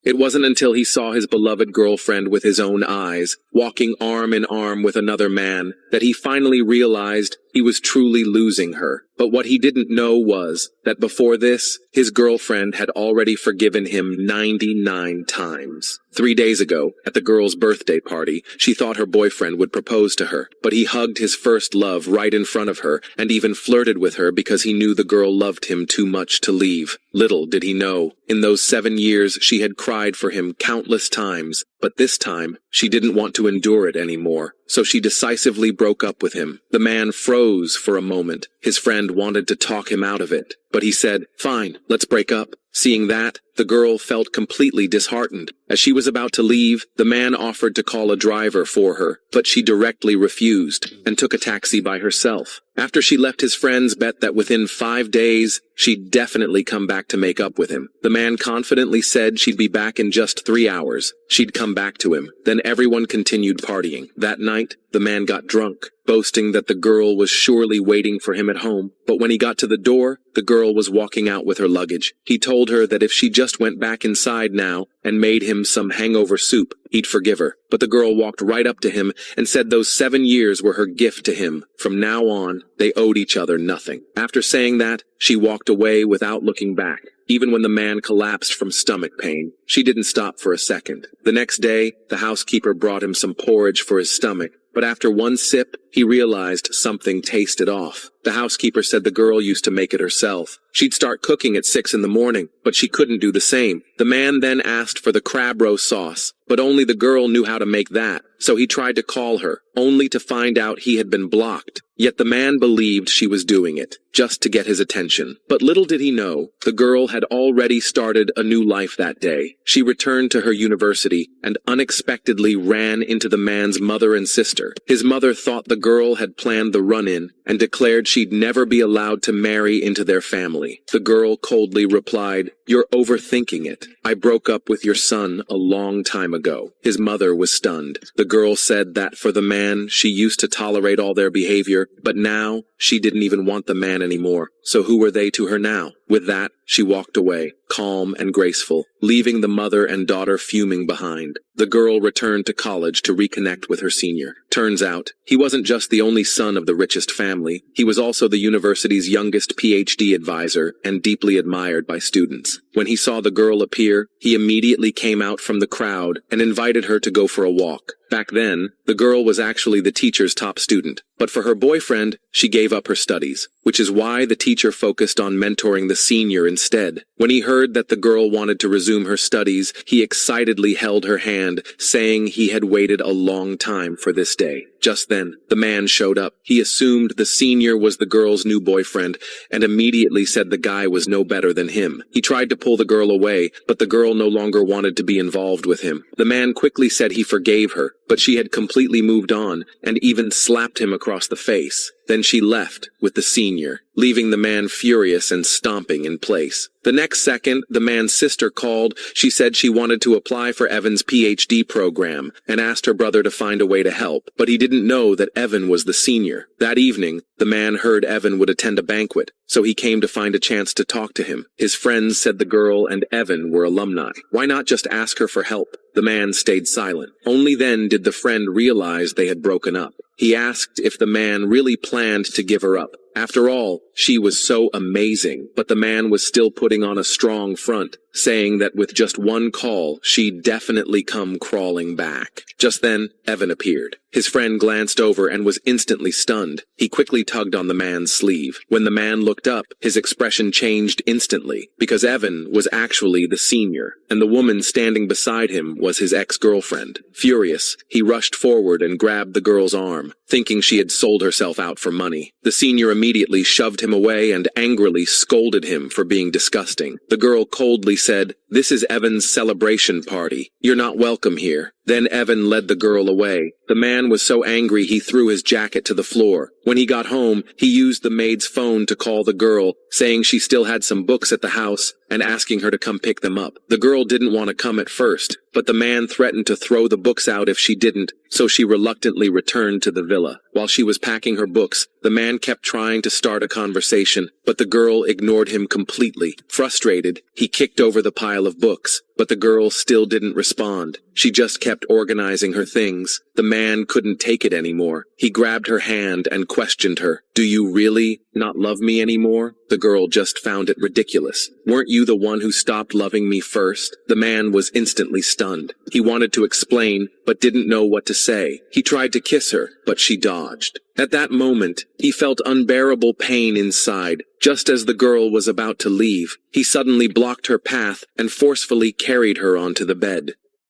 It wasn't until he saw his beloved girlfriend with his own eyes, walking arm in arm with another man, that he finally realized he was truly losing her. But what he didn't know was that before this, his girlfriend had already forgiven him 99 times. 3 days ago, at the girl's birthday party, she thought her boyfriend would propose to her, but he hugged his first love right in front of her and even flirted with her because he knew the girl loved him too much to leave. Little did he know, in those 7 years she had cried for him countless times, but this time she didn't want to endure it anymore, so she decisively broke up with him. The man froze for a moment. His friend wanted to talk him out of it, but he said, "Fine, let's break up." Seeing that, the girl felt completely disheartened. As she was about to leave, the man offered to call a driver for her, but she directly refused and took a taxi by herself. After she left, his friends bet that within 5 days, she'd definitely come back to make up with him. The man confidently said she'd be back in just 3 hours. She'd come back to him. Then everyone continued partying. That night, the man got drunk, boasting that the girl was surely waiting for him at home. But when he got to the door, the girl was walking out with her luggage. He told her that if she just went back inside now and made him some hangover soup, he'd forgive her. But the girl walked right up to him and said those 7 years were her gift to him. From now on, they owed each other nothing. After saying that, she walked away without looking back. Even when the man collapsed from stomach pain, she didn't stop for a second. The next day, the housekeeper brought him some porridge for his stomach, but after one sip, he realized something tasted off. The housekeeper said the girl used to make it herself. She'd start cooking at 6 in the morning, but she couldn't do the same. The man then asked for the crab roast sauce, but only the girl knew how to make that, so he tried to call her, only to find out he had been blocked. Yet the man believed she was doing it, just to get his attention. But little did he know, the girl had already started a new life that day. She returned to her university and unexpectedly ran into the man's mother and sister. His mother thought the girl had planned the run-in and declared she'd never be allowed to marry into their family. The girl coldly replied, "You're overthinking it. I broke up with your son a long time ago." His mother was stunned. The girl said that for the man, she used to tolerate all their behavior, but now she didn't even want the man anymore. So who were they to her now? With that, she walked away, calm and graceful, leaving the mother and daughter fuming behind. The girl returned to college to reconnect with her senior. Turns out, he wasn't just the only son of the richest family, he was also the university's youngest PhD advisor and deeply admired by students. When he saw the girl appear, he immediately came out from the crowd and invited her to go for a walk. Back then, the girl was actually the teacher's top student, but for her boyfriend, she gave up her studies, which is why the teacher focused on mentoring the senior instead. When he heard that the girl wanted to resume her studies, he excitedly held her hand, saying he had waited a long time for this day. Just then, the man showed up. He assumed the senior was the girl's new boyfriend, and immediately said the guy was no better than him. He tried to pull the girl away, but the girl no longer wanted to be involved with him. The man quickly said he forgave her, but she had completely moved on, and even slapped him across the face. Then she left with the senior, leaving the man furious and stomping in place. The next second, the man's sister called. She said she wanted to apply for Evan's PhD program and asked her brother to find a way to help, but he didn't know that Evan was the senior. That evening, the man heard Evan would attend a banquet, so he came to find a chance to talk to him. His friends said the girl and Evan were alumni. Why not just ask her for help? The man stayed silent. Only then did the friend realize they had broken up. He asked if the man really planned to give her up. After all, she was so amazing, but the man was still putting on a strong front, saying that with just one call, she'd definitely come crawling back. Just then, Evan appeared. His friend glanced over and was instantly stunned. He quickly tugged on the man's sleeve. When the man looked up, his expression changed instantly, because Evan was actually the senior, and the woman standing beside him was his ex-girlfriend. Furious, he rushed forward and grabbed the girl's arm, thinking she had sold herself out for money. The senior immediately shoved him away and angrily scolded him for being disgusting. The girl coldly said, "This is Evan's celebration party. You're not welcome here." Then Evan led the girl away. The man was so angry he threw his jacket to the floor. When he got home, he used the maid's phone to call the girl, saying she still had some books at the house and asking her to come pick them up. The girl didn't want to come at first, but the man threatened to throw the books out if she didn't, so she reluctantly returned to the villa. While she was packing her books, the man kept trying to start a conversation, but the girl ignored him completely. Frustrated, he kicked over the pile of books. but the girl still didn't respond. She just kept organizing her things. The man couldn't take it anymore. He grabbed her hand and questioned her. "Do you really not love me anymore?" The girl just found it ridiculous. "Weren't you the one who stopped loving me first?" The man was instantly stunned. He wanted to explain, but didn't know what to say. He tried to kiss her, but she dodged. At that moment, he felt unbearable pain inside. Just as the girl was about to leave, he suddenly blocked her path and forcefully carried her onto the bed.